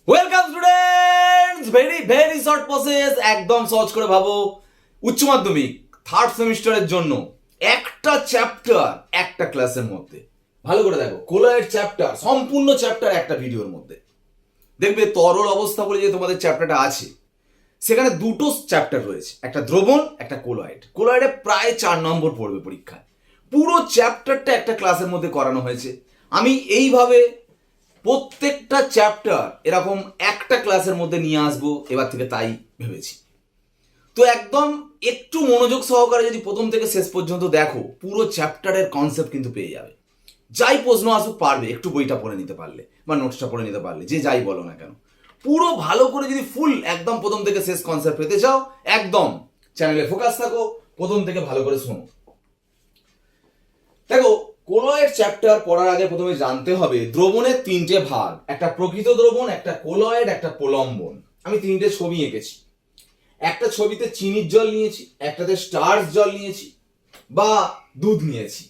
Welcome students, very very short process. একদম সহজ করে ভাবো, উচ্চ মাধ্যমিক থার্ড সেমিস্টারের জন্য একটা চ্যাপ্টার একটা ক্লাসের মধ্যে। ভালো করে দেখো, কোলয়েড চ্যাপ্টার সম্পূর্ণ চ্যাপ্টার একটা ভিডিওর মধ্যে। দেখবে তরল অবস্থা বলে যে তোমাদের চ্যাপ্টারটা আছে, সেখানে দুটো চ্যাপ্টার রয়েছে, একটা দ্রবণ একটা কোলয়েড। কোলয়েডে প্রায় 4 নম্বর পড়বে পরীক্ষায়। পুরো চ্যাপ্টারটা একটা ক্লাসের মধ্যে করানো হয়েছে। আমি এইভাবে প্রত্যেকটা চ্যাপ্টার এরকম একটা ক্লাসের মধ্যে নিয়ে আসবো এবার থেকে, তাই ভেবেছি। তো একদম একটু মনোযোগ সহকারে যদি প্রথম থেকে শেষ পর্যন্ত দেখো, পুরো চ্যাপ্টারের কনসেপ্ট কিন্তু পেয়ে যাবে। যাই প্রশ্ন আসুক পারবে, একটু বইটা পড়ে নিতে পারলে বা নোটসটা পড়ে নিতে পারলে, যে যাই বলো না কেন, পুরো ভালো করে যদি ফুল একদম প্রথম থেকে শেষ কনসেপ্ট পেতে চাও, একদম চ্যানেলে ফোকাস থাকো, প্রথম থেকে ভালো করে শোনো। দেখো, কোলয়েড চ্যাপ্টার পড়ার আগে প্রথমে জানতে হবে দ্রবণের 3টে ভাগ, একটা প্রকৃত দ্রবণ, একটা কোলয়েড, একটা প্রলম্বন। আমি 3টে ছবি এঁকেছি। একটা ছবিতে চিনির জল নিয়েছি, একটাতে স্টার্চ জল নিয়েছি বা দুধ নিয়েছি,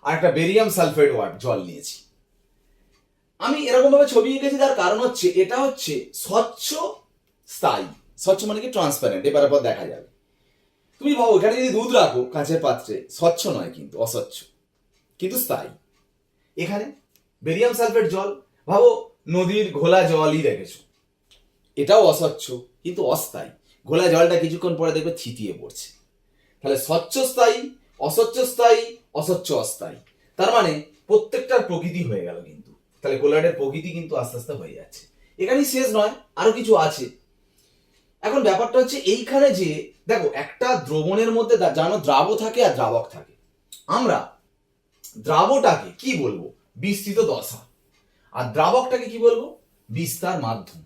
আর একটা বেরিয়াম সালফেট জল নিয়েছি। আমি এরকম ভাবে ছবি এঁকেছি, তার কারণ হচ্ছে এটা হচ্ছে স্বচ্ছ স্থায়ী। স্বচ্ছ মানে কি? ট্রান্সপারেন্ট, এবার পর দেখা যাবে। তুমি ভাবো, এখানে যদি দুধ রাখো কাঁচের পাত্রে, স্বচ্ছ নয় কিন্তু, অস্বচ্ছ, কিন্তু স্থায়ী। এখানে বেরিয়াম সালফেট জল, ভাবো নদীর ঘোলা জলই রেখেছো, এটাও অস্বচ্ছ কিন্তু অস্থায়ী। ঘোলা জলটা কিছুক্ষণ পরে দেখবে থিতিয়ে পড়ছে। তাহলে স্বচ্ছ স্থায়ী, অস্বচ্ছ স্থায়ী, অস্বচ্ছ অস্থায়ী, তার মানে প্রত্যেকটার প্রকৃতি হয়ে গেল কিন্তু। তাহলে কোলয়েডের প্রকৃতি কিন্তু আস্তে আস্তে হয়ে যাচ্ছে। এখানেই শেষ নয়, আরো কিছু আছে। এখন ব্যাপারটা হচ্ছে এইখানে যে দেখো, একটা দ্রবণের মধ্যে জানো দ্রাব থাকে আর দ্রাবক থাকে। আমরা দ্রাবটাকে কি বলবো? বিস্তৃত দশা। আর দ্রাবকটাকে কি বলবো? বিস্তার মাধ্যম।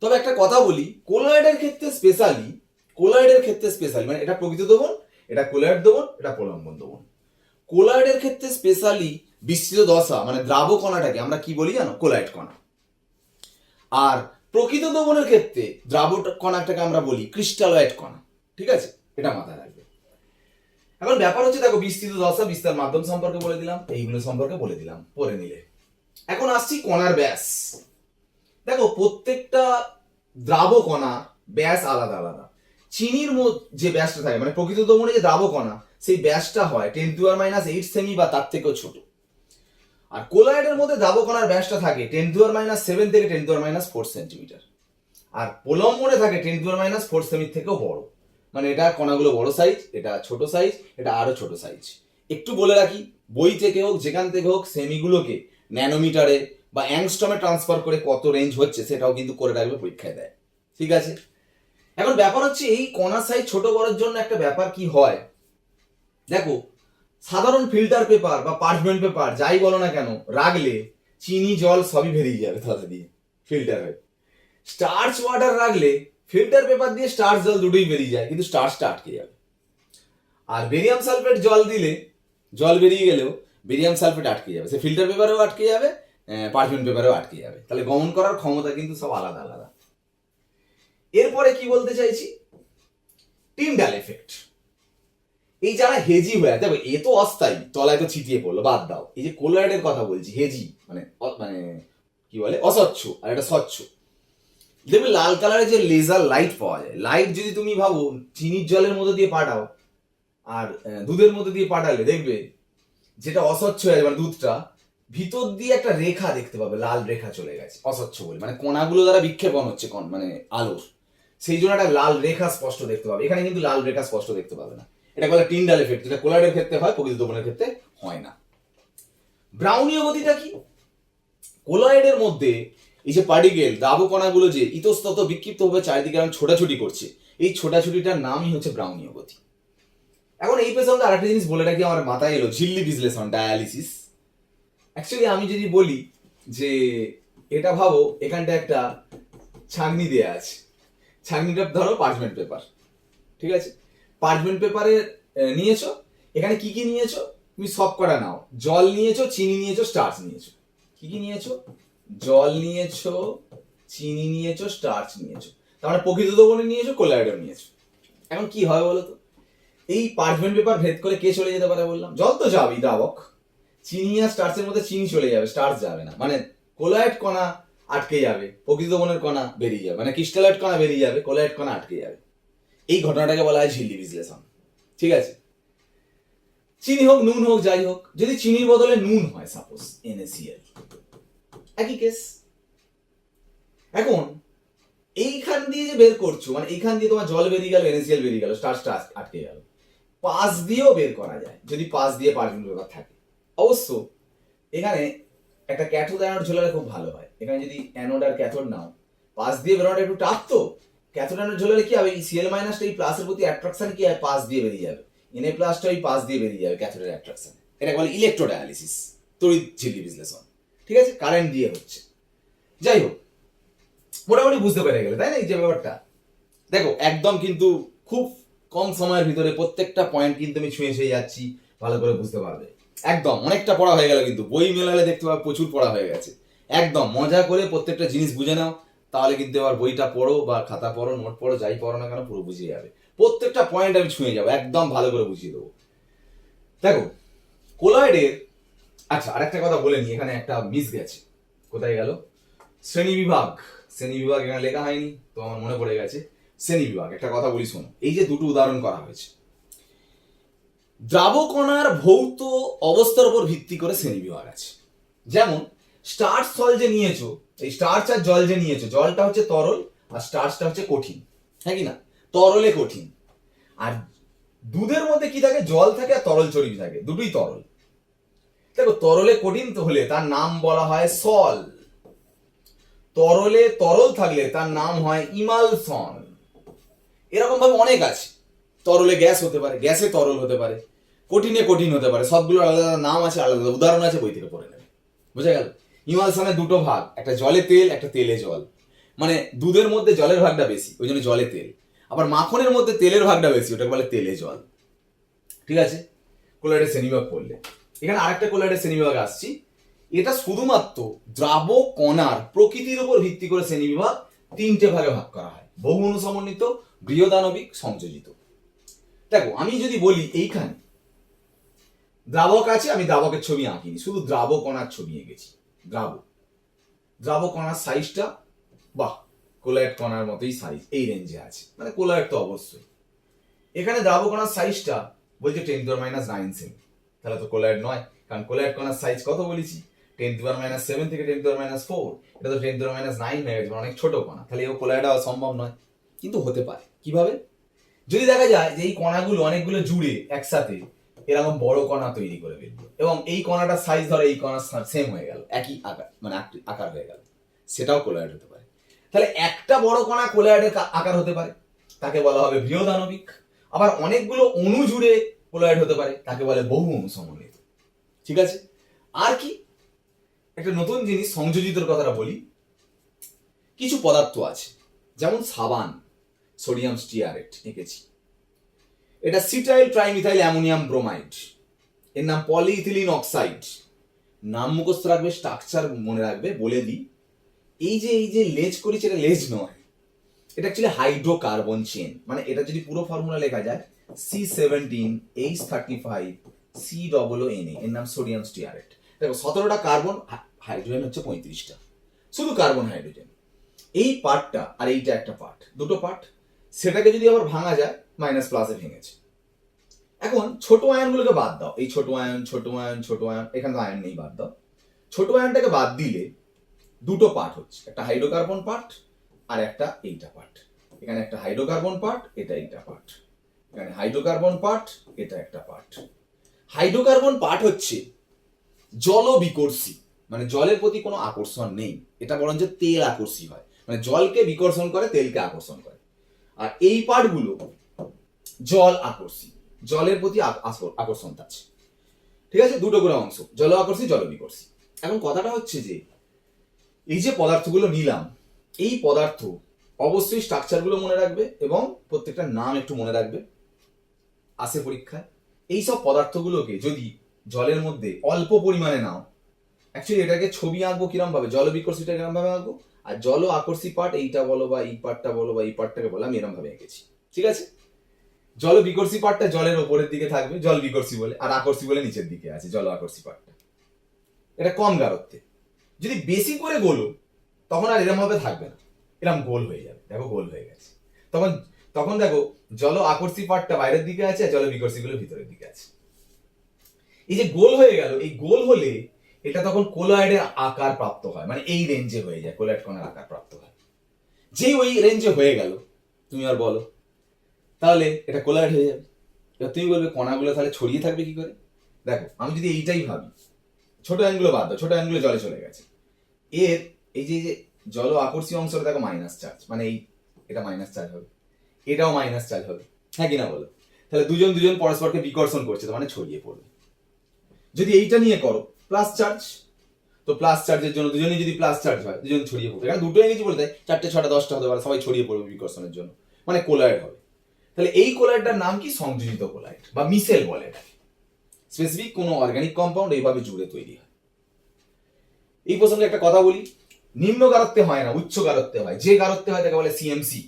তবে একটা কথা বলি, কোলয়েডের ক্ষেত্রে স্পেশালি মানে এটা প্রকৃত দ্রবণ, এটা কোলয়েড দ্রবণ, এটা প্রলম্বন দ্রবণ। কোলয়েডের ক্ষেত্রে স্পেশালি বিস্তৃত দশা মানে দ্রাব কণাটাকে আমরা কি বলি জানো? কোলয়েড কণা। আর প্রকৃত দ্রবণের ক্ষেত্রে দ্রাব কণাটাকে আমরা বলি ক্রিস্টালয়েড কণা। ঠিক আছে, এটা মাথায় রাখবে। এখন ব্যাপার হচ্ছে, দেখো, বিস্তৃত দশা, বিস্তার মাধ্যম সম্পর্কে বলে দিলাম, এইগুলো সম্পর্কে বলে দিলাম, পড়ে নিলে। এখন আসছি কণার ব্যাস। দেখো, প্রত্যেকটা দ্রাব কণা ব্যাস আলাদা আলাদা। চিনির যে ব্যাসটা থাকে মানে প্রকৃত দ্রবণে যে দ্রাব কণা, সেই ব্যাসটা হয় 10⁻⁸ সেমি বা তার থেকেও ছোট। আর কোলয়েডের মধ্যে দ্রাব কণার ব্যাসটা থাকে 10⁻⁷ থেকে 10⁻⁴ সেন্টিমিটার। আর প্রলম্বনে থাকে 10⁻⁴ সেমির থেকেও বড়। মানে এটা কণাগুলো বড় সাইজ, এটা ছোট সাইজ, এটা আরো ছোট সাইজ। একটু বলে রাখি, বই থেকে হোক যেখান থেকে হোক সেমিগুলোকে ন্যানোমিটারে বা অ্যাংস্ট্রমে ট্রান্সফার করে কত রেঞ্জ হচ্ছে সেটাও কিন্তু করে রাখবে, পরীক্ষায় দেয়। ঠিক আছে, এখন ব্যাপার হচ্ছে এই কণা সাইজ ছোট বড়ের জন্য একটা ব্যাপার কি হয় দেখো, সাধারণ ফিল্টার পেপার বা পার্চমেন্ট পেপার যাই বলো না কেন রাখলে চিনি জল সবই বেরিয়ে যাবে তাতে দিয়ে ফিল্টার হয়ে। স্টার্চ ওয়াটার রাখলে ফিল্টার পেপার দিয়ে স্টার্চ জল দুটোই বেরিয়ে যায়, কিন্তু স্টার্চটা আটকে যাবে। আর বেরিয়াম সালফেট জল দিলে জল বেরিয়ে গেলেও বেরিয়াম সালফেট আটকে যাবে, সে ফিল্টার পেপারেও আটকে যাবে, পার্চমেন্ট পেপারেও আটকে যাবে। তাহলে গমন করার ক্ষমতা কিন্তু সব আলাদা আলাদা। এরপরে কি বলতে চাইছি, টিন্ডাল এফেক্ট। এই যারা হেজি হয়ে দেখো, এ তো অস্থায়ী, তলায় তো ছিটিয়ে পড়লো, বাদ দাও। এই যে কোলয়েডের কথা বলছি, হেজি মানে মানে কি বলে, অস্বচ্ছ, আর এটা স্বচ্ছ। দেখবে লাল কালারের যে লেজার লাইট পাওয়া যায়, লাইট যদি তুমি ভাবো চিনির জলের মধ্যে দিয়ে পাঠাও আর দুধের মধ্যে দিয়ে পাঠালে, দেখবে যেটা অস্বচ্ছ হয়ে যাবে মানে দুধটা, ভিতর দিয়ে একটা রেখা দেখতে পাবে, লাল রেখা চলে গেছে, অস্বচ্ছ বলে মানে কণাগুলো দ্বারা বিক্ষেপণ হচ্ছে মানে আলোর, সেই জন্য একটা লাল রেখা স্পষ্ট দেখতে পাবে। এখানে কিন্তু লাল রেখা স্পষ্ট দেখতে পাবে না, এটা বলে টিন্ডাল এফেক্ট, যেটা কোলয়েডের ক্ষেত্রে হয়, প্রকৃত দ্রবণের ক্ষেত্রে হয় না। ব্রাউনীয় গতিটা কি? কোলয়েডের মধ্যে এই যে পার্টিকেল দ্রাব কণাগুলো যে ইতস্তত বিক্ষিপ্ত ভাবে চারিদিকে ছোটাছুটি করছে, এই ছোটাছুটিটার নামই হচ্ছে ব্রাউনীয় গতি। এখন এই পেছনে আরেকটা জিনিস বলে রাখি, আমার মাথায় এলো, ঝিল্লি বিশ্লেষণ, ডায়ালিসিস। অ্যাকচুয়ালি আমি যদি বলি যে এটা ভাবো, এখানটা একটা ছাঁকনি দেয়া আছে, ছাঁকনিটা ধরো পার্চমেন্ট পেপার। ঠিক আছে, পার্চমেন্ট পেপারে নিয়েছো, এখানে কি কি নিয়েছো তুমি সব করা নাও, জল নিয়েছো, চিনি নিয়েছো, স্টার্চ নিয়েছো। কি কি নিয়েছো? জল নিয়েছো, চিনি নিয়েছো, স্টার্চ নিয়েছো। তার মানে প্রকৃত দ্রবণে নিয়েছো, কোলয়েডও নিয়েছো। এখন কি হয় বলো তো, এই পার্চমেন্ট পেপার ভেদ করে কে চলে যেতে পারে বললাম? জল তো যাবেই, দ্রাবক। চিনি আর স্টার্চের মধ্যে চিনি চলে যাবে, স্টার্চ যাবে না। মানে কোলয়েড কণা আটকে যাবে, প্রকৃত দ্রবণের কণা বেরিয়ে যাবে, মানে ক্রিস্টালয়েড কণা বেরিয়ে যাবে, কোলয়েড কণা আটকে যাবে। এই ঘটনাটাকে বলা হয় ঝিল্লি বিশ্লেষণ। ঠিক আছে, চিনি হোক নুন হোক যাই হোক, যদি চিনির বদলে নুন হয় সাপোজ NaCl, একই কেস। এখন এইখান দিয়ে যে বের করছো, মানে এইখান দিয়ে তোমার জল বেরিয়ে গেল, NaCl বেরিয়ে গেল, স্টার্চটা আটকে গেল, পাশ দিয়েও বের করা যায় যদি পাশ দিয়ে পার্টিকেল পেপার থাকে। অবশ্য এখানে একটা ক্যাথোড অ্যানোড ঝোলালে খুব ভালো হয়। এখানে যদি অ্যানোড আর ক্যাথোড নাও, পাশ দিয়ে বেরোনোটা একটু টাফ, তো ক্যাথোড অ্যানোড ঝোলালে কি হবে, এই Cl মাইনাসটা এই প্লাসের প্রতি অ্যাট্রাকশন কি হয়, পাশ দিয়ে বেরিয়ে যাবে, Na প্লাসটা ওই পাশ দিয়ে বেরিয়ে যাবে ক্যাথোডের অ্যাট্রাকশন। এটা বলে ইলেকট্রোডায়ালিসিস, তড়িৎ ঝিল্লি বিশ্লেষণ। ঠিক আছে, কারেন্ট দিয়ে হচ্ছে। যাই হোক, মোটামুটি বুঝতে পেরে গেলে তাই না এই যে ব্যাপারটা। দেখো একদম কিন্তু খুব কম সময়ের ভিতরে প্রত্যেকটা পয়েন্ট কিন্তু আমি ছুঁয়ে ছুঁয়ে যাচ্ছি, ভালো করে বুঝতে পারবে। একদম অনেকটা পড়া হয়ে গেল, কিন্তু বই মেলালে দেখতে পাবে প্রচুর পড়া হয়ে গেছে। একদম মজা করে প্রত্যেকটা জিনিস বুঝে নাও, তাহলে কিন্তু এবার বইটা পড়ো বা খাতা পড়ো, নোট পড়ো, যাই পড়ো না কেন পুরো বুঝে যাবে। প্রত্যেকটা পয়েন্ট আমি ছুঁয়ে যাবো, একদম ভালো করে বুঝিয়ে দেবো। দেখো কোলয়েডের, আচ্ছা আরেকটা কথা বলে নি, এখানে একটা মিস গেছে, কোথায় গেল, শ্রেণী বিভাগ। শ্রেণী বিভাগ এখানে লেখা হয়নি, তো আমার মনে পড়ে গেছে। শ্রেণী বিভাগ, একটা কথা বলি শোনো, এই যে দুটো উদাহরণ করা হয়েছে, দ্রাবকণার ভৌত অবস্থার উপর ভিত্তি করে শ্রেণী বিভাগ আছে। যেমন স্টার্চ জল যে নিয়েছো, এই স্টার্চ আর জল যে নিয়েছো, জলটা হচ্ছে তরল আর স্টার্চটা হচ্ছে কঠিন, হ্যাঁ কি না, তরলে কঠিন। আর দুধের মধ্যে কি থাকে, জল থাকে আর তরল চর্বি থাকে, দুটোই তরল। দেখো তরলে কঠিন তো হলে তার নাম বলা হয় সল, তরলে তরল থাকলে তার নাম হয় ইমালসন। এরকম ভাবে অনেক আছে, তরলে গ্যাস হতে পারে, গ্যাসে তরল হতে পারে, কঠিনে কঠিন হতে পারে, সবগুলোর আলাদা আলাদা নাম আছে, আলাদা উদাহরণ আছে, বই থেকে পড়ে নেবে, বুঝা গেল। ইমালসনের দুটো ভাগ, একটা জলে তেল, একটা তেলে জল। মানে দুধের মধ্যে জলের ভাগটা বেশি, ওই জন্য জলে তেল। আবার মাখনের মধ্যে তেলের ভাগটা বেশি, ওটাকে বলে তেলে জল। ঠিক আছে, কোলয়েডের শ্রেণীবিভাগ পড়লে। এখানে আরেকটা কোলয়েডের শ্রেণীবিভাগ আসছি, এটা শুধুমাত্র দ্রাবক কণার প্রকৃতির উপর ভিত্তি করে শ্রেণীবিভাগ তিনটে ভাগে ভাগ করা হয়, বহু অনুসমন্বিত, বৃহদাণবিক, সংযোজিত। দেখো আমি যদি বলি এইখানে দ্রাবক আছে, আমি দ্রাবকের ছবি আঁকিনি, শুধু দ্রাবক কণার ছবি এঁকেছি। দ্রাবক কণার সাইজটা বাহ কোলয়েড কণার মতোই সাইজ, এই রেঞ্জে আছে, মানে কোলয়েড তো অবশ্যই। এখানে দ্রাবক কণার সাইজটা বলছে 10⁻⁹ সেমি, তাহলে তো কোলয়েড নয়, কারণ কোলয়েড কণার সাইজ কত বলেছি, 10⁻⁷ থেকে 10⁻⁴, এটা তো 10⁻৯ হয়ে গেছে, অনেক ছোট কণা, তাহলে এও কোলয়েড হওয়া সম্ভব নয়। কিন্তু হতে পারে, কিভাবে, যদি দেখা যায় যে এই কণাগুলো অনেকগুলো জুড়ে একসাথে এরকম বড় কণা তৈরি করে ফেলবে, এবং এই কণাটার সাইজ ধরে এই কণার সেম হয়ে গেল, একই আকার, মানে আকার হয়ে গেল, সেটাও কোলয়েড হতে পারে। তাহলে একটা বড় কণা কোলয়েডের আকার হতে পারে, তাকে বলা হবে বৃহদাণবিক। আবার অনেকগুলো অণু জুড়ে কোলয়েড হতে পারে, তাকে বলে বহু অনুসমন্বিত। ঠিক আছে, আর কি একটা নতুন জিনিস সংযোজিতর কথাটা বলি। কিছু পদার্থ আছে, যেমন সাবান, সোডিয়াম স্টিয়ারেট এঁকেছি, এটা সিটাইল ট্রাইমিথাইল অ্যামোনিয়াম ব্রোমাইড, এর নাম পলিইথিলিন অক্সাইড। নাম মুখস্থ রাখবে, স্ট্রাকচার মনে রাখবে, বলে দিই। এই যে লেজ করেছে, এটা লেজ নয়, এটা অ্যাকচুয়ালি হাইড্রোকার্বন চেন। মানে এটা যদি পুরো ফর্মুলা লেখা যায়, C17H35COONA, এর নাম সোডিয়াম স্টিয়ারেট। দেখো 17টা কার্বন, হাইড্রোজেন হচ্ছে 35টা, শুধু কার্বন হাইড্রোজেন। এই পার্টটা আর এইটা একটা পার্ট, দুটো পার্ট, সেটাকে যদি আবার ভাঙা যায় মাইনাস প্লাসে ভেঙেছে। এখন ছোট আয়নগুলোকে বাদ দাও, এই ছোট আয়ন, ছোট আয়ন, ছোট আয়ন, এখানে তো আয়ন নেই, বাদ দাও। ছোট আয়নটাকে বাদ দিলে দুটো পার্ট হচ্ছে, একটা হাইড্রোকার্বন পার্ট আর একটা এইটা পার্ট। এখানে একটা হাইড্রোকার্বন পার্ট, এটা এইটা পার্ট, এখানে হাইড্রোকার্বন পার্ট, এটা একটা পার্ট। হাইড্রোকার্বন পার্ট হচ্ছে জল বিকর্ষী, মানে জলের প্রতি কোনো আকর্ষণ নেই, এটা বরঞ্চ তেল আকর্ষী হয়, মানে জলকে বিকর্ষণ করে, তেলকে আকর্ষণ করে। আর এই পার্টগুলো জল আকর্ষী, জলের প্রতি আকর্ষণ আছে। ঠিক আছে, দুটো করে অংশ, জল আকর্ষী, জল বিকর্ষী। এখন কথাটা হচ্ছে যে এই যে পদার্থগুলো নিলাম, এই পদার্থ অবশ্যই স্ট্রাকচারগুলো মনে রাখবে এবং প্রত্যেকটা নাম একটু মনে রাখবে, আসে পরীক্ষায়। এই সব পদার্থগুলোকে যদি জলের মধ্যে অল্প পরিমাণে নাও, অ্যাকচুয়ালি এটাকে ছবি আঁকবো কিরম ভাবে, জল বিকর্ষীটা কিরম ভাবে আঁকবো, আর জল আকর্ষী পার্ট এইটা বলো বা এই পার্টটা বলো বা এই পার্টটাকে বলো, আমি এরম ভাবে এঁকেছি। ঠিক আছে, জল বিকর্ষী পার্টটা জলের ওপরের দিকে থাকবে, জল বিকর্ষী বলে, আর আকর্ষী বলে নিচের দিকে আছে জল আকর্ষী পার্টটা, এটা কম গাঢ়ত্বে। যদি বেশি করে বলো তখন আর এরম ভাবে থাকবে না, এরম গোল হয়ে যাবে। দেখো গোল হয়ে গেছে। তখন তখন দেখো জল আকর্ষী পার্টটা বাইরের দিকে আছে আর জল বিকর্ষী গুলো ভিতরের দিকে আছে। এই যে গোল হয়ে গেল, এই গোল হলে এটা তখন কোলয়েডের আকার প্রাপ্ত হয়, মানে এই রেঞ্জে হয়ে যায়, কোলয়েড কণার আকার প্রাপ্ত হয়। যেই ওই রেঞ্জে হয়ে গেল, তুমি আর বলো তাহলে এটা কোলয়েড হয়ে যাবে। এবার তুমি বলবে কণাগুলো তাহলে ছড়িয়ে থাকবে কি করে? দেখো আমি যদি এইটাই ভাবি, ছোট আয়নগুলো বাদ দাও, ছোট আয়নগুলো জলে চলে গেছে, এর এই যে জল আকর্ষী অংশটা দেখো মাইনাস চার্জ, মানে এটা মাইনাস চার্জ হবে, এটাও মাইনাস চার্জ হবে, হ্যাঁ কিনা বলো? তাহলে দুজন দুজন পরস্পরকে বিকর্ষণ করছে, তার মানে ছড়িয়ে পড়বে। যদি এইটা নিয়ে করো প্লাস চার্জ, তো প্লাস চার্জের জন্য দুজনেই যদি প্লাস চার্জ হয়, দুজন ছড়িয়ে পড়বে। কারণ দুটো এনেছি বলে দেয় 4টে 6টা 10টা হতে পারে, সবাই ছড়িয়ে পড়বে বিকর্ষণের জন্য, মানে কোলয়েড হবে। তাহলে এই কোলয়েডটার নাম কি? সংযোজিত কোলয়েড বা মিসেল বলে এটাকে। স্পেসিফিক কোনো অর্গানিক কম্পাউন্ড এইভাবে জুড়ে তৈরি হয়। এই প্রসঙ্গে একটা কথা বলি, নিম্ন গারত্বে হয় না, উচ্চ গারত্বে হয়। যে গারত্বে হয় তাকে বলে সিএমসি,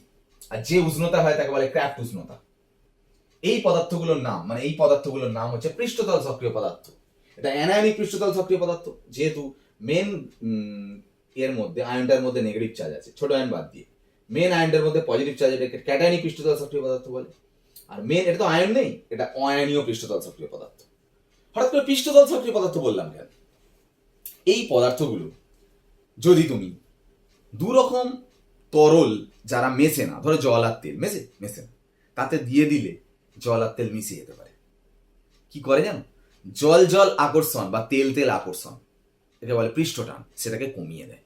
আর যে উষ্ণতা হয় তাকে বলে ক্র্যাফট উষ্ণতা। এই পদার্থগুলোর নাম, মানে এই পদার্থগুলোর নাম হচ্ছে পৃষ্ঠতল সক্রিয় পদার্থ। এটা অ্যানায়নিক পৃষ্ঠতল সক্রিয় পদার্থ, যেহেতু মেন এর মধ্যে আয়নটার মধ্যে নেগেটিভ চার্জ আছে, ছোট আয়ন বাদ দিয়ে মেন আয়নটার মধ্যে পজিটিভ চার্জ, এটাকে ক্যাটায়নিক পৃষ্ঠতল সক্রিয় পদার্থ বলে। আর মেন এটা তো আয়ন নেই, এটা অয়ানীয় পৃষ্ঠতল সক্রিয় পদার্থ। হঠাৎ করে পৃষ্ঠতল সক্রিয় পদার্থ বললাম কেন? এই পদার্থগুলো যদি তুমি দু রকম তরল যারা মেশে না, ধরো জল আর তেল মেশে না, তাতে দিয়ে দিলে জল আর তেল মিশে যেতে পারে। কি করে জানো? জল জল আকর্ষণ বা তেল তেল আকর্ষণ, এটা বলে পৃষ্ঠটান, সেটাকে কমিয়ে দেয়।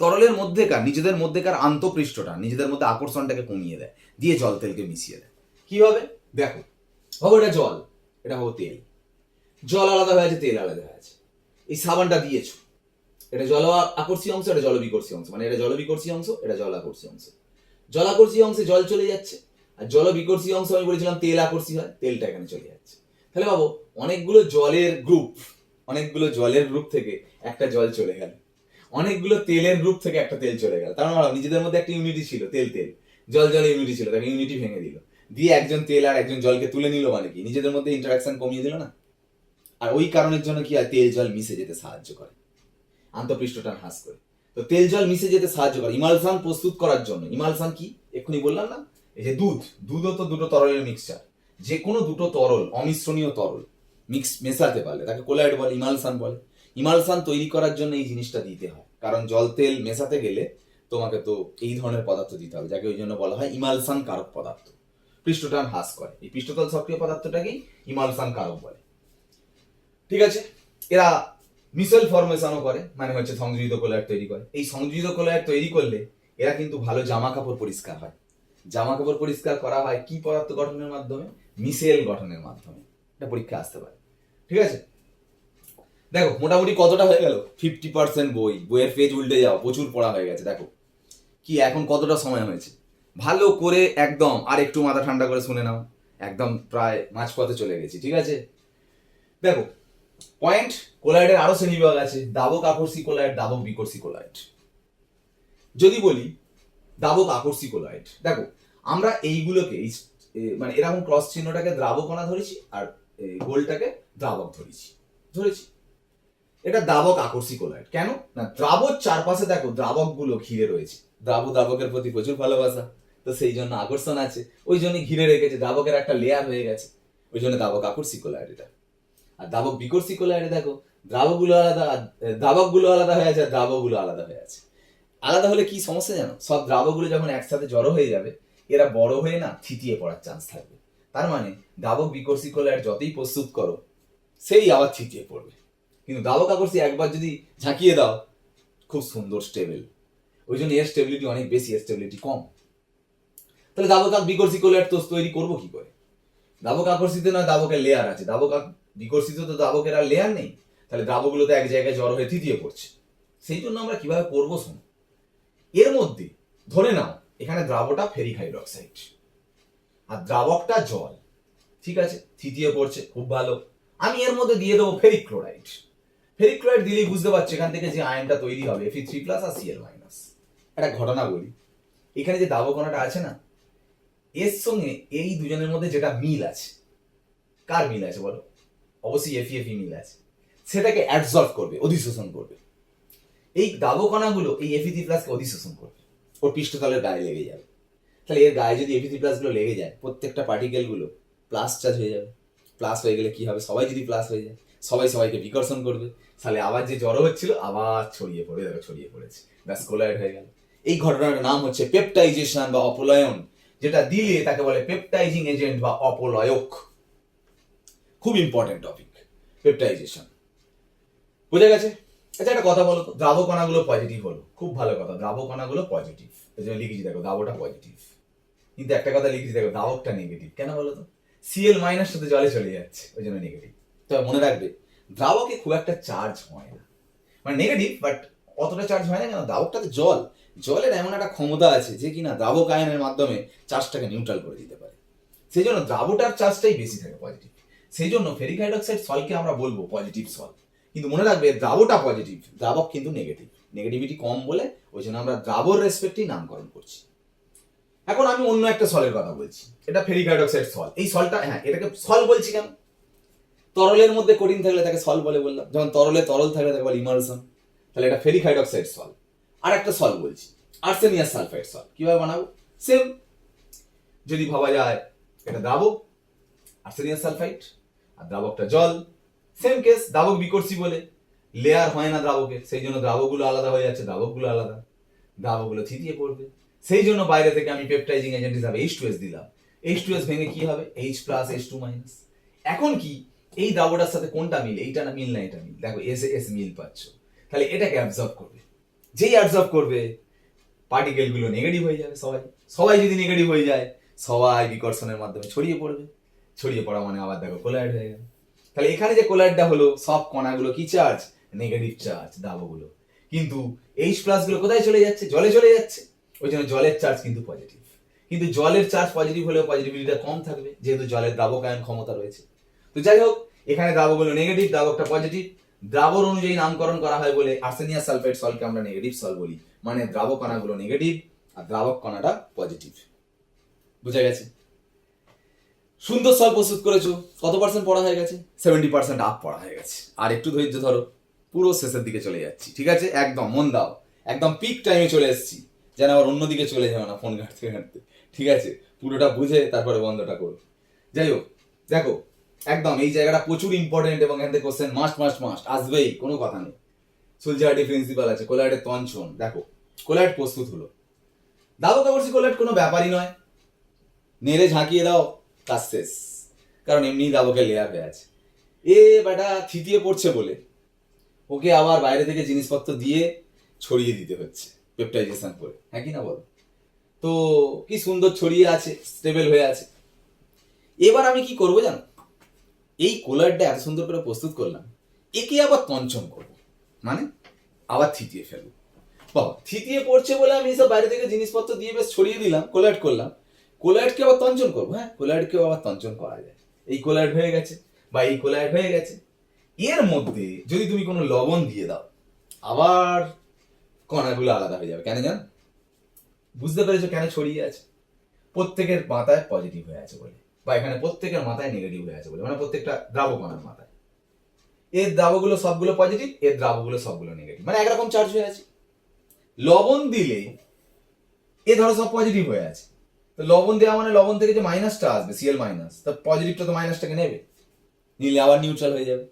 তরলের মধ্যেকার নিজেদের মধ্যেকার আন্তঃপৃষ্ঠটান, নিজেদের মধ্যে আকর্ষণটাকে কমিয়ে দেয়, দিয়ে জল তেলকে মিশিয়ে দেয়। কিভাবে? দেখো, ভাবো এটা জল, এটা ভাবো তেল। জল আলাদা হয়ে আছে, তেল আলাদা হয়ে আছে। এই সাবানটা দিয়েছো, এটা জল আকর্ষী অংশ, এটা জল বিকর্ষী অংশ, মানে এটা জল বিকর্ষী অংশ, এটা জল আকর্ষী অংশ। জল আকর্ষী অংশে জল চলে যাচ্ছে, আর জল বিকর্ষী অংশ আমি বলেছিলাম তেল আকর্ষী হয়, তেলটা এখানে চলে যাচ্ছে। তাহলে ভাবো অনেকগুলো জলের গ্রুপ থেকে একটা জল চলে গেল, অনেকগুলো তেলের গ্রুপ থেকে একটা তেল চলে গেল। তার মানে নিজেদের মধ্যে একটা ইউনিটি ছিল, তেল তেল, জল জলে ইউনিটি ছিল, তাকে ইউনিটি ভেঙে দিল, দিয়ে একজন তেল আর একজন জলকে তুলে নিল, মানে কি নিজেদের মধ্যে ইন্টারাকশন কমিয়ে দিল না? আর ওই কারণের জন্য কি হয়, তেল জল মিশে যেতে সাহায্য করে, আন্তঃপৃষ্ঠটান হ্রাস করে। তো তেল জল মিশে যেতে সাহায্য করে ইমালশন প্রস্তুত করার জন্য। ইমালশন কি? এক্ষুনি বললাম না, এই যে দুধও তো দুটো তরলের মিক্সচার, যে কোনো দুটো তরল, অমিশ্রণীয় তরল মেশাতে পারলে তাকে কোলয়েড বলে, ইমালশন বলে। ইমালশন তৈরি করার জন্য এই জিনিসটা দিতে হয়, কারণ জল তেল মেশাতে গেলে তোমাকে তো এই ধরনের পদার্থ দিতে হবে, যাকে ওই জন্য বলা হয় ইমালশন কারক পদার্থ। পৃষ্ঠটান হ্রাস করে, এই পৃষ্ঠতল সক্রিয় পদার্থটাকেই ইমালশন কারক বলে। ঠিক আছে, এরা মিসেল ফরমেশনও করে, মানে হচ্ছে সংযোজিত কোলয়েড তৈরি করে। এই সংযোজিত কোলয়েড তৈরি করলে এরা কিন্তু ভালো জামা কাপড় পরিষ্কার হয়। জামা কাপড় পরিষ্কার করা হয় কি পদার্থ গঠনের মাধ্যমে? মিসেল গঠনের মাধ্যমে। এটা পরীক্ষা আসতে পারে। ঠিক আছে, দেখো মোটামুটি কতটা হয়ে গেল? 50% বইয়ের পেজ উল্টে যাও, প্রচুর পড়া হয়ে গেছে। দেখো কি এখন কতটা সময় হয়েছে, ভালো করে একদম আর একটু মাথা ঠান্ডা করে শুনে নাও, একদম প্রায় মাঝপথে চলে গেছি। ঠিক আছে, দেখো পয়েন্ট, কোলয়েডের আরো শ্রেণীবিভাগ আছে, দাবক আকর্ষী কোলয়েড, দাবক বিকর্ষী কোলয়েড। যদি বলি দাবক আকর্ষী কোলয়েড, দেখো আমরা এইগুলোকে মানে এরকম ক্রস চিহ্নটাকে দ্রাবকণা ধরেছি, আর গোলটাকে দ্রাবক ধরেছি। এটা দাবক আকর্ষী কোলয়েড। কেন না, দ্রাবক চারপাশে দেখো দ্রাবক গুলো ঘিরে রয়েছে, দ্রাবকের প্রতি প্রচুর ভালোবাসা, তো সেই জন্য আকর্ষণ আছে, ওই জন্য ঘিরে রেখেছে, দ্রাবকের একটা লেয়ার হয়ে গেছে, ওই জন্য দাবক আকর্ষী কোলয়েড এটা। আর দাবক বিকর্ষী কোলয়েডে দেখো দ্রাবকগুলো আলাদা হয়ে আছে, আর দ্রাবকগুলো আলাদা হয়ে আছে। আলাদা হলে কি সমস্যা জানো? সব দ্রাবকগুলো যখন একসাথে জড়ো হয়ে যাবে, এরা বড় হয়ে না থিতিয়ে পড়ার চান্স থাকবে। তার মানে দাবক বিকর্ষী কোলয়েড যতই প্রস্তুত করো, সেই আবার থিতিয়ে পড়বে। কিন্তু দাবক আকর্ষী একবার যদি ঝাঁকিয়ে দাও, খুব সুন্দর স্টেবল, ওই জন্য এর স্টেবিলিটি অনেক বেশি, এর স্টেবিলিটি কম। তাহলে দাবক বিকর্ষী কোলয়েড তো তৈরি করবো কি করে? দাবক আকর্ষিত নয়, দাবকের লেয়ার আছে, দাবক বিকর্ষিত তো দাবকের আর লেয়ার নেই, তাহলে দ্রাবকগুলো তো এক জায়গায় জড়ো হয়ে থিতিয়ে পড়ছে। সেই জন্য আমরা কিভাবে করবো শোনো, এর মধ্যে ধরে নাও এখানে দ্রাবকটা ফেরিক হাইড্রোক্সাইড আর দ্রাবকটা জল, ঠিক আছে, থিতিয়ে পড়ছে, খুব ভালো। আমি এর মধ্যে দিয়ে দেবো ফেরিক ক্লোরাইড। ফেরিক ক্লোরাইড দিলেই বুঝতে পারছি এখান থেকে যে আয়নটা তৈরি হবে Fe3+ আর Cl-। একটা ঘটনা বলি, এখানে যে দ্রাবকণাটা আছে না, এর সঙ্গে এই দুজনের মধ্যে যেটা মিল আছে, কার মিল আছে বলো? অবশ্যই Fe মিল আছে, সেটাকে অ্যাবজর্ব করবে, অধিশোষণ করবে। এই দ্রাবক কণাগুলো এই Fe3+ অধিশোষণ করবে, ওর পৃষ্ঠতলের গায়ে লেগে যাবে। তাহলে এর গায়ে যদি Fe3+ গুলো লেগে যায়, প্রত্যেকটা পার্টিকেল গুলো প্লাস চার্জ হয়ে যাবে। প্লাস হয়ে গেলে কি হবে, সবাই যদি প্লাস হয়ে যায়, সবাই সবাইকে বিকর্ষণ করবে, তাহলে আবার যে জড়ো হচ্ছিল আবার ছড়িয়ে পড়ে, দেখো ছড়িয়ে পড়েছে, ব্যাস কোলয়েড হয়ে গেল। এই ঘটনাটার নাম হচ্ছে পেপটাইজেশন বা অপলয়ন, যেটা দিলে তাকে বলে পেপটাইজিং এজেন্ট বা অপলয়ক। খুব ইম্পর্টেন্ট টপিক পেপটাইজেশন। বুঝে গেছে? আচ্ছা একটা কথা বলো তো, দ্রাবক কণাগুলো পজিটিভ হলো, খুব ভালো কথা, দ্রাবক কণাগুলো পজিটিভ, এই জন্য লিখেছি দেখো দ্রাবকটা পজিটিভ। কিন্তু একটা কথা লিখেছি দেখো, দ্রাবকটা নেগেটিভ। কেন বলো তো? Cl- সাথে জলে চলে যাচ্ছে, ওই জন্য নেগেটিভ। তবে মনে রাখবে, দ্রাবকে খুব একটা চার্জ হয় না, মানে নেগেটিভ বাট অতটা চার্জ হয় না। কেন? দ্রাবকটাতে জল, জলের এমন একটা ক্ষমতা আছে যে কিনা দ্রাবক আয়নের মাধ্যমে চার্জটাকে নিউট্রাল করে দিতে পারে। সেই জন্য দ্রাবকটার চার্জটাই বেশি থাকে, পজিটিভ। সেই জন্য ফেরিক হাইড্রোক্সাইড সলকে আমরা বলবো পজিটিভ সল। কিন্তু মনে রাখবে, দ্রাবকটা পজিটিভ, দ্রাবক কিন্তু নেগেটিভ, নেগেটিভিটি কম বলে ওই জন্য আমরা দ্রাবর রেসপেক্টেই নামকরণ করছি। এখন আমি অন্য একটা সলের কথা বলছি, এটা ফেরিক হাইড্রোক্সাইড সল। এই সলটা, হ্যাঁ, এটাকে সল বলছি কেন? তরলের মধ্যে কঠিন থাকলে তাকে সল বলে বললাম, যখন তরলে তরল থাকলে তাকে বলে ইমালশন। তাহলে এটা ফেরিক হাইড্রোক্সাইড সল। আর একটা সল বলছি, আর্সেনিয়াস সালফাইড সল। কিভাবে বানাবো? সেম, যদি ভাবা যায় এটা দ্রাবক আর্সেনিয়াস সালফাইড আর দ্রাবকটা জল, সেম কেস। দ্রাবক বিকর্ষী বলে লেয়ার হয় না দ্রাবকের, সেই জন্য দ্রাবকগুলো আলাদা হয়ে যাচ্ছে, দ্রাবকগুলো আলাদা, দ্রাবকগুলো থিতিয়ে পড়বে। সেই জন্য বাইরে থেকে আমি পেপটাইজিং এজেন্ট হিসাবে H2S দিলাম। H2S ভেঙে কি হবে? H+, H2-। এখন কি এই দ্রাবকটার সাথে কোনটা মিল? এইটা না মিল না এটা মিল, দেখো এস এস মিল পাচ্ছ। তাহলে এটাকে অ্যাবজর্ব করবে, যেই অ্যাবজর্ব করবে পার্টিকেল গুলো নেগেটিভ হয়ে যাবে। সবাই সবাই যদি নেগেটিভ হয়ে যায়, সবাই বিকর্ষণের মাধ্যমে ছড়িয়ে পড়বে। ছড়িয়ে পড়া মানে আবার দেখো কোলাইড হয়ে গেল। তাহলে এখানে যে কোলাইডটা হলো, সব কণাগুলো কি চার্জ? Negative charge, দ্রাবকগুলো। কিন্তু H+ গুলো কোথায় চলে যাচ্ছে? জলে চলে যাচ্ছে, ওই জন্য জলের চার্জ কিন্তু পজিটিভ। কিন্তু জলের চার্জ পজিটিভ হলেও পজিটিভিটিটা কম থাকবে, যেহেতু জলের দ্রাবক আয়ন ক্ষমতা রয়েছে। তো যাই হোক, এখানে দ্রাবকগুলো নেগেটিভ, দ্রাবকটা পজিটিভ। দ্রাবক অনুযায়ী নামকরণ করা হয় বলে আর্সেনিয়াস সালফাইড সলকে আমরা নেগেটিভ সল বলি, মানে দ্রাবক কণাগুলো নেগেটিভ আর দ্রাবক কণাটা পজিটিভ। বুঝা গেছে? সুন্দর সল প্রস্তুত করেছো। কত পার্সেন্ট পড়া হয়ে গেছে? 70% আপ পড়া হয়ে গেছে। আর একটু ধৈর্য ধরো, পুরো শেষের দিকে চলে যাচ্ছি, ঠিক আছে? একদম মন দাও, একদম পিক টাইমে চলে এসেছি, যেন আবার অন্যদিকে চলে যাবে না ফোন ঘাঁটতে ঘাঁটতে, ঠিক আছে? পুরোটা বুঝে তারপরে বন্ধটা করো। যাই হোক, দেখো একদম এই জায়গাটা প্রচুর ইম্পর্টেন্ট এবং এখান থেকে কোশ্চেন মাস্ট মাস্ট মাস্ট আসবেই, কোনো কথা নেই। সুলজাহাটি প্রিন্সিপাল আছে, কোলাইডের তঞ্চন। দেখো কোলাইড প্রস্তুত হলো, দাও কাগজে কোলাইড কোনো ব্যাপারই নয়, নেড়ে ঝাঁকিয়ে দাও, কাজ শেষ। কারণ এমনি দাবকের লেয়ার হয়ে আছে। এ বেটা থিতিয়ে পড়ছে বলে ওকে আবার বাইরে থেকে জিনিসপত্র দিয়ে ছড়িয়ে দিতে হচ্ছে পেপটাইজেশন করে, হ্যাঁ কি না বলো? তো কি সুন্দর ছড়িয়ে আছে, স্টেবল হয়ে আছে। এবার আমি কি করবো জানো? এই কোলারটা এত সুন্দর করে প্রস্তুত করলাম, একে আবার তঞ্চন করবো, মানে আবার থিতিয়ে ফেলবো। বাবা থিতিয়ে পড়ছে বলে আমি সব বাইরে থেকে জিনিসপত্র দিয়ে বেশ ছড়িয়ে দিলাম, কোলাইড করলাম। কোলাইডকে আবার তঞ্চন করবো, হ্যাঁ কোলাইডকেও আবার তঞ্চন করা যায়। এই কোলাইড হয়ে গেছে বা এই কোলাইড হয়ে গেছে। এর মধ্যে যদি তুমি কোনো লবণ দিয়ে দাও, আবার কণাগুলো আলাদা হয়ে যাবে। কেন জানো? বুঝতে পেরেছো কেন ছড়িয়ে আছে? প্রত্যেকের মাথায় পজিটিভ হয়ে আছে বলে, বা এখানে প্রত্যেকের মাথায় নেগেটিভ হয়ে আছে বলে, মানে প্রত্যেকটা দ্রাবক কণার মাথায় এর দ্রাবকগুলো সবগুলো পজিটিভ, এর দ্রাবকগুলো সবগুলো নেগেটিভ, মানে একরকম চার্জ হয়ে আছে। লবণ দিলে এ ধরো সব পজিটিভ হয়ে আছে, তো লবণ দেওয়া মানে লবণ থেকে যে মাইনাসটা আসবে Cl-, তা পজিটিভটা তো মাইনাসটাকে নেবে, নিলে আবার নিউট্রাল হয়ে যাবে।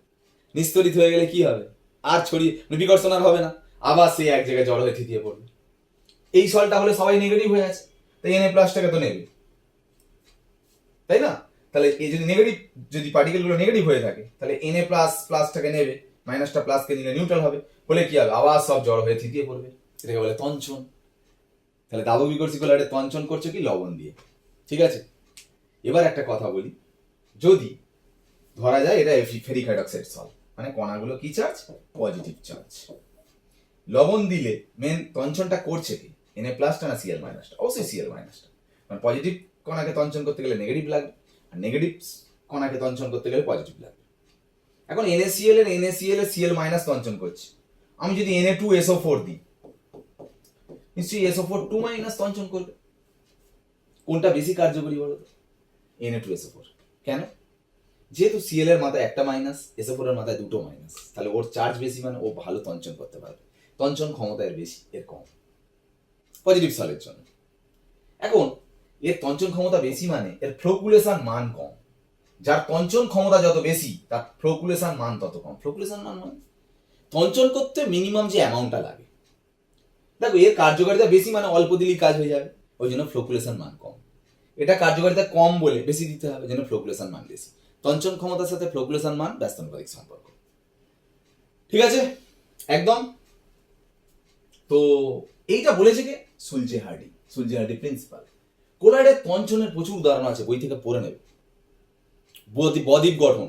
নিস্তরিত হয়ে গেলে কি হবে? আর ছড়িয়ে বিকর্ষণ আর হবে না, আবার সেই এক জায়গায় জড় হয়ে থিতিয়ে পড়বে। এই সলটা হলে সবাই নেগেটিভ হয়ে আছে, তাই Na+টাকে তো নেবে, তাই না? তাহলে এই যদি নেগেটিভ, যদি পার্টিকেলগুলো নেগেটিভ হয়ে থাকে, তাহলে Na++টাকে নেবে, মাইনাসটা প্লাসকে নিলে নিউট্রাল হবে, বলে কি হবে? আবার সব জড় হয়ে থিতিয়ে পড়বে, এটাকে বলে তঞ্চন। তাহলে দাবক বিকর্ষী কোলাইডে তঞ্চন করছে কি? লবণ দিয়ে, ঠিক আছে? এবার একটা কথা বলি, যদি ধরা যায় এটা ফেরিক হাইড্রোক্সাইড সল, মানে কণাগুলো কি চার্জ? Positive charge. লবণ দিলে মেন তঞ্চনটা করছে কি? Na+টা না Cl-টা? অবশ্যই Cl-টা, মানে পজিটিভ কণাকে তঞ্চন করতে গেলে নেগেটিভ লাগবে, আর নেগেটিভ কণাকে তঞ্চন করতে গেলে পজিটিভ লাগবে। এখন NaCl এর Cl- তঞ্চন করছে, আমি যদি Na2SO4 দিই, নিশ্চয়ই SO4 2- তঞ্চন করবে। কোনটা বেশি কার্যকরী বলো তো? Na2SO4। কেন? যেহেতু Cl এর মাথায় একটা মাইনাস, SO4 এর মাথায় দুটো মাইনাস, তাহলে ওর চার্জ বেশি, মানে ও ভালো তঞ্চন করতে পারবে। তঞ্চন ক্ষমতা এর বেশি, এর কম পজিটিভ সলের জন্য। এখন এর তঞ্চন ক্ষমতা বেশি মানে এর ফ্লোকুলেশন মান কম। যার তঞ্চন ক্ষমতা যত বেশি তার ফ্লোকুলেশন মান তত কম। ফ্লোকুলেশন মান মানে তঞ্চন করতে মিনিমাম যে অ্যামাউন্টটা লাগে, দেখো এর কার্যকারিতা বেশি মানে অল্প দিলেই কাজ হয়ে যাবে, ওই জন্য ফ্লোকুলেশন মান কম। এটা কার্যকারিতা কম বলে বেশি দিতে হবে, ওই জন্য ফ্লোকুলেশন মান বেশি। তঞ্চন ক্ষমতার সাথে ফ্লোকুলেশন মান ব্যস্তানুপাতিক সম্পর্ক। ঠিক আছে একদম। তো এইটা বলেছে কে? সুলজে হার্ডি প্রিন্সিপাল। কোলায়েডের তঞ্চনের প্রচুর উদাহরণ আছে, বই থেকে পড়ে নেবে। বদ্বীপ গঠন,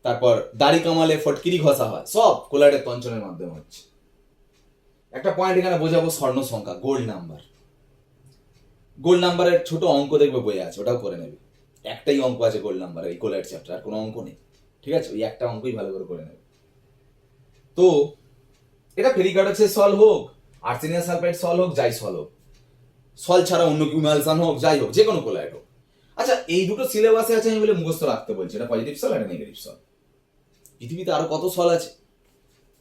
তারপর দাড়ি কামালে ফটকিরি ঘষা হয়, সব কোলায়েডের তঞ্চনের মাধ্যমে হচ্ছে। একটা পয়েন্ট এখানে বোঝাবো, স্বর্ণ সংখ্যা, গোল্ড নাম্বার। গোল্ড নাম্বারের ছোট অঙ্ক দেখবে বইয়ে আছে, ওটাও করে নেবে। একটাই অঙ্ক আছে গোল্ড নাম্বার, এই কোলায়েড চ্যাপ্টার, আর কোনো অঙ্ক নেই। ঠিক আছে, ওই একটা অঙ্কই ভালো করে নেবে। তো এটা ফেরিক অ্যাডক্সের সল হোক, আর্সেনিয়াম সালফাইড সল হোক, যাই সল হোক, সল ছাড়া অন্য ইমালসান হোক, যাই হোক, যে কোনো কোলায়েড হোক। আচ্ছা, এই দুটো সিলেবাসে আছে আমি বলে মুখস্থ রাখতে বলছি, এটা পজিটিভ সল, এটা নেগেটিভ সল। পৃথিবীতে আরো কত সল আছে,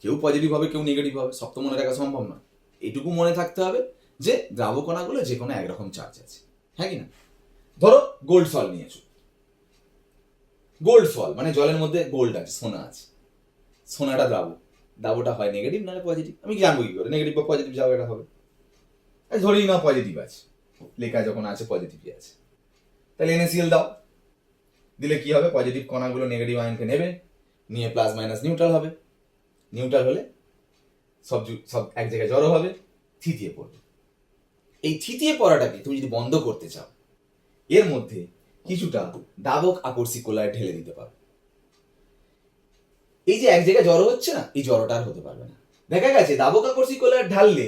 কেউ পজিটিভ হবে কেউ নেগেটিভ হবে, সব তো মনে রাখা সম্ভব না। এইটুকু মনে থাকতে হবে যে দ্রাবকণাগুলো যে কোনো একরকম চার্জ আছে, হ্যাঁ কি না? ধরো গোল্ড সল নিয়েছো, গোল্ড সল মানে জলের মধ্যে গোল্ড আছে, সোনা আছে, সোনাটা দ্রাবক, দ্রাবকটা হয় নেগেটিভ নাহলে পজিটিভ। আমি জানবো কি করে নেগেটিভ বা পজিটিভ জায়গাটা হবে? ধরেই না পজিটিভ আছে, লেখা যখন আছে পজিটিভই আছে, তাহলে NaCl দাও, দিলে কি হবে? পজিটিভ কণাগুলো নেগেটিভ আয়নকে নেবে, নিয়ে প্লাস মাইনাস নিউট্রাল হবে, নিউট্রাল হলে সব এক জায়গায় জড়ো হবে, থিতিয়ে পড়বে। এই থিতিয়ে পড়াটাকে তুমি যদি বন্ধ করতে চাও, এর মধ্যে কিছুটা দাবক আকর্ষী কোলায়েড ঢেলে দিতে পারো। এই যে এক জায়গায় জড়ো হচ্ছে না, এই জড়োটা আর হতে পারবে না। দেখা গেছে দাবক আকর্ষী কোলায়েড ঢাললে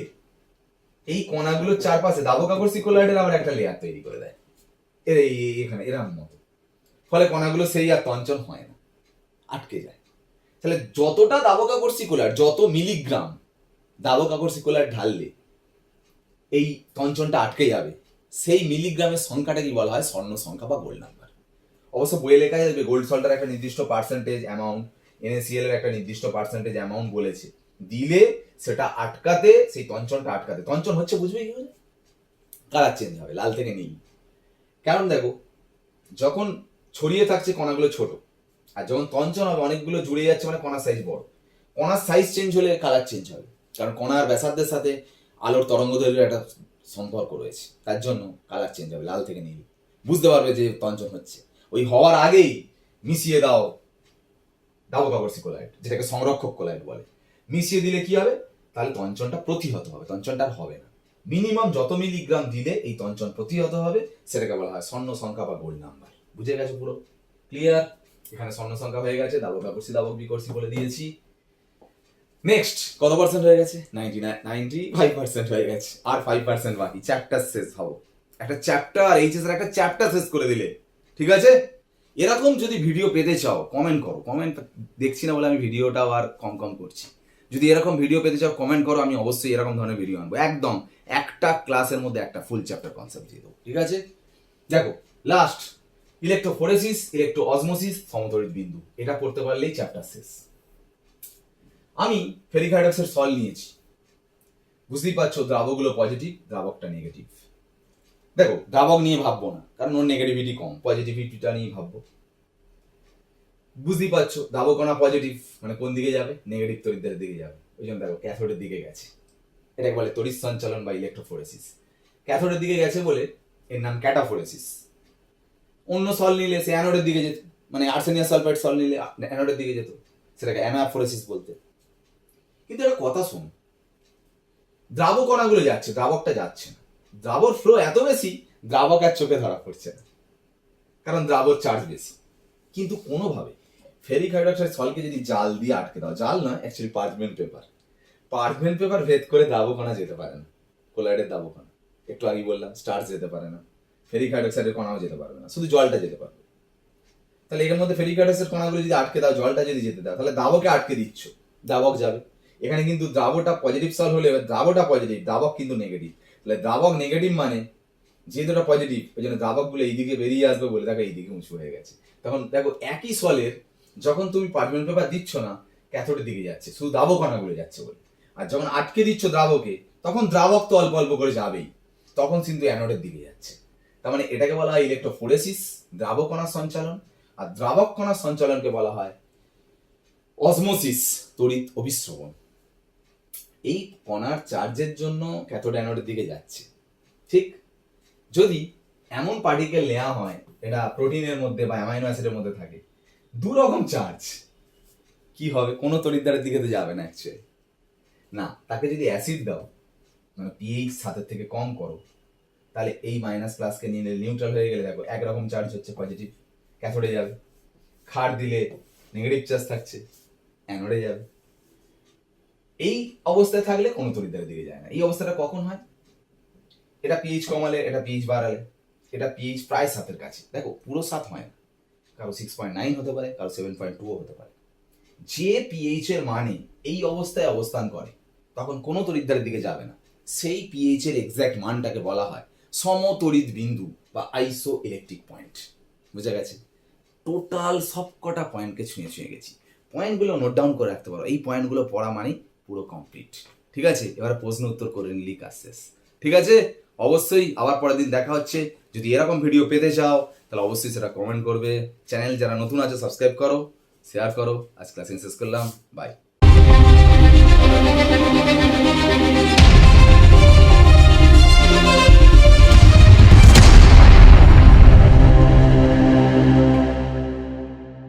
এই কণাগুলোর চারপাশে দাবক আকর্ষী কোলায়েডের আবার একটা লেয়ার তৈরি করে দেয়, এখানে এরম মতো। ফলে কণাগুলো সেই আর তঞ্চন হয় না, আটকে যায়। তাহলে যতটা দাবক আকর্ষী কোলায়েড, যত মিলিগ্রাম দাবক আকর্ষী কোলায়েড ঢাললে এই তঞ্চনটা আটকে যাবে, সেই মিলিগ্রামের সংখ্যাটা কি বলা হয়? স্বর্ণ সংখ্যা বা গোল্ড নাম্বার। অবশ্য বইয়ে লেখা যাবে গোল্ড সল্টের একটা নির্দিষ্ট পার্সেন্টেজ অ্যামাউন্ট, NaCl এর একটা নির্দিষ্ট পার্সেন্টেজ অ্যামাউন্ট বলেছে, দিলে সেটা আটকাতে, সেই তঞ্চনটা আটকাতে, তঞ্চন হচ্ছে বুঝবে কি করে? কালার চেঞ্জ হবে, লাল থেকে নীল। কারণ দেখো, যখন ছড়িয়ে থাকছে কণাগুলো ছোট, আর যখন তঞ্চন হবে অনেকগুলো জুড়ে যাচ্ছে মানে কণার সাইজ বড়। কণার সাইজ চেঞ্জ হলে কালার চেঞ্জ হবে, কারণ কণার ব্যাসার্ধের সাথে আলোর তরঙ্গ দৈর্ঘ্যের একটা সম্পর্ক রয়েছে, তার জন্য কালার চেঞ্জ হবে, লাল থেকে নীল। বুঝতে পারবে যে তঞ্চন হচ্ছে। ওই হওয়ার আগেই মিশিয়ে দাও দাবক আকর্ষী কোলায়েড, যেটাকে সংরক্ষক কোলায়েড বলে। মিশিয়ে দিলে কি হবে? তাহলে তঞ্চনটা প্রতিহত হবে, তঞ্চনটা আর হবে না। মিনিমাম যত মিলিগ্রাম দিলে এই তঞ্চন প্রতিহত হবে, সেটাকে বলা হয় স্বর্ণ সংখ্যা বা গোল্ড নাম্বার। বুঝে গেছে? পুরো ক্লিয়ার? এখানে স্বর্ণ সংখ্যা হয়ে গেছে, দাবক আকর্ষী দাবক বিকর্ষী বলে দিয়েছি। নেক্সট কত পার্সেন্ট হয়ে গেছে? 95% হয়ে গেছে, আর 5% বাকি। চ্যাপ্টার শেষ হবো, একটা চ্যাপ্টার, এইচএস এর একটা চ্যাপ্টার শেষ করে দিলে। ঠিক আছে? এরকম যদি ভিডিও পেতে চাও কমেন্ট করো, কমেন্ট দেখছি না বলে আমি ভিডিওটাও আর কম করছি। যদি এরকম ভিডিও পেতে চাও কমেন্ট করো, আমি অবশ্যই এরকম ধরনের ভিডিও আনবো, একদম একটা ক্লাসের মধ্যে একটা ফুল চ্যাপ্টার কনসেপ্ট দিয়ে দেবো। ঠিক আছে? দেখো লাস্ট ইলেকট্রোফোরেসিস, ইলেকট্রো অসমোসিস, সমতড়িৎ বিন্দু, এটা পড়তে পারলেই চ্যাপ্টার শেষ। আমি ফেরিক হাইড্রক্সাইড সল নিয়েছি, বুঝতেই পারছো দ্রাবকগুলো পজিটিভ, দ্রাবকটা নেগেটিভ। দেখো দ্রাবক নিয়ে ভাববো না, কারণ ওর নেগেটিভিটি কম, পজিটিভিটিটা নিয়ে ভাববো। বুঝতেই পারছো দ্রাবকণা পজিটিভ মানে কোন দিকে যাবে? নেগেটিভ তড়িৎদ্বারের দিকে যাবে, ওই জন্য দেখো ক্যাথোডের দিকে গেছে, এটাকে বলে তড়িৎ সঞ্চালন বা ইলেকট্রোফোরেসিস। ক্যাথোডের দিকে গেছে বলে এর নাম ক্যাটাফোরেসিস। অন্য সল নিলে সে অ্যানোডের দিকে যেত, মানে আর্সেনিয়াম সালফাইড সল নিলে অ্যানোডের দিকে যেত, সেটাকে অ্যানাফোরেসিস বলতে। কিন্তু একটা কথা শোন, দ্রাবক কণাগুলো যাচ্ছে, দ্রাবকটা যাচ্ছে না। দ্রাবক ফ্লো এত বেশি, দ্রাবক আর চোখে ধরা পড়ছে না, কারণ দ্রাবক চার্জ বেশি। কিন্তু কোনোভাবে ফেরিক হাইড্রক্সাইড সলকে যদি জাল দিয়ে আটকে দাও, জাল নয় অ্যাকচুয়ালি পার্চমেন্ট পেপার ভেদ করে দ্রাবক কণা যেতে পারে না। কোলায়েডের দ্রাবক কণা একটু আগে বললাম, স্টার্চ যেতে পারে না, ফেরিক হাইড্রক্সাইডের কণাও যেতে পারবে না, শুধু জলটা যেতে পারবে। তাহলে এর মধ্যে ফেরিক হাইড্রক্সাইড কণাগুলো যদি আটকে দাও, জলটা যদি যেতে দাও, তাহলে দ্রাবকে আটকে দিচ্ছ, দ্রাবক যাবে। এখানে কিন্তু দ্রাবকটা পজিটিভ সল হলে দ্রাবকটা পজিটিভ, দ্রাবক কিন্তু নেগেটিভ। তাহলে দ্রাবক নেগেটিভ মানে যেহেতু এটা পজিটিভ, ওই জন্য দ্রাবকগুলো এইদিকে বেরিয়ে আসবে বলে দেখো এইদিকে উঁচু হয়ে গেছে। তখন দেখো একই সলের যখন তুমি পার্চমেন্ট পেপার দিচ্ছ না, ক্যাথোডের দিকে যাচ্ছে, শুধু দ্রাবক কণাগুলো যাচ্ছে বলে। আর যখন আটকে দিচ্ছ দ্রাবকে তখন দ্রাবক তো অল্প অল্প করে যাবেই, তখন কিন্তু অ্যানোডের দিকে যাচ্ছে। তার মানে এটাকে বলা হয় ইলেকট্রোফোরেসিস, দ্রাবক কণার সঞ্চালন। আর দ্রাবক কণার সঞ্চালনকে বলা হয় অসমোসিস, তড়িৎ অভিস্রবণ। এই কণার চার্জের জন্য ক্যাথোড অ্যানোডের দিকে যাচ্ছে। ঠিক, যদি এমন পার্টিকেল নেওয়া হয় এটা প্রোটিনের মধ্যে বা অ্যামাইনো অ্যাসিডের মধ্যে থাকে, দু রকম চার্জ, কি হবে? কোনো তড়িৎদ্বারের দিকে তো যাবে না অ্যাকচুয়ালি। না, তাকে যদি অ্যাসিড দাও, মানে পিএইচ 7 থেকে কম করো, তাহলে এই মাইনাস প্লাসকে নিয়ে নিউট্রাল হয়ে গেলে দেখো একরকম চার্জ হচ্ছে, পজিটিভ, ক্যাথোডে যাবে। ক্ষার দিলে নেগেটিভ চার্জ থাকছে, অ্যানোডে যাবে। এই অবস্থায় থাকলে কোনো তড়িৎদ্বারের দিকে যায় না। এই অবস্থাটা কখন হয়? এটা পিএইচ কমালে, এটা পিএইচ বাড়ালে, এটা পিএইচ প্রায় 7-এর কাছে, দেখো পুরো 7 হয় না, কারো 6.9 হতে পারে, কারো 7.2 হতে পারে। যে পিএইচ এর মানে এই অবস্থায় অবস্থান করে তখন কোনো তড়িৎদ্বারের দিকে যাবে না। সেই পিএইচ এর এক্সাক্ট মানটাকে বলা হয় সমতড়িৎ বিন্দু বা আইসো ইলেকট্রিক পয়েন্ট। বুঝা গেছে? টোটাল সবকটা পয়েন্টকে ছুঁয়ে ছুঁয়ে গেছি। পয়েন্টগুলো নোট ডাউন করে রাখতে পারো, এই পয়েন্টগুলো পড়া মানেই পুরো কমপ্লিট। ঠিক আছে, এবার প্রশ্ন উত্তর করে নিলি, কাজ শেষ। ঠিক আছে, অবশ্যই আবার পরের দিন দেখা হচ্ছে। যদি এরকম ভিডিও পেতে চাও তাহলে অবশ্যই সেটা কমেন্ট করবে। চ্যানেল যারা নতুন আছে সাবস্ক্রাইব করো, শেয়ার করো। আজ ক্লাস শেষ করলাম, বাই।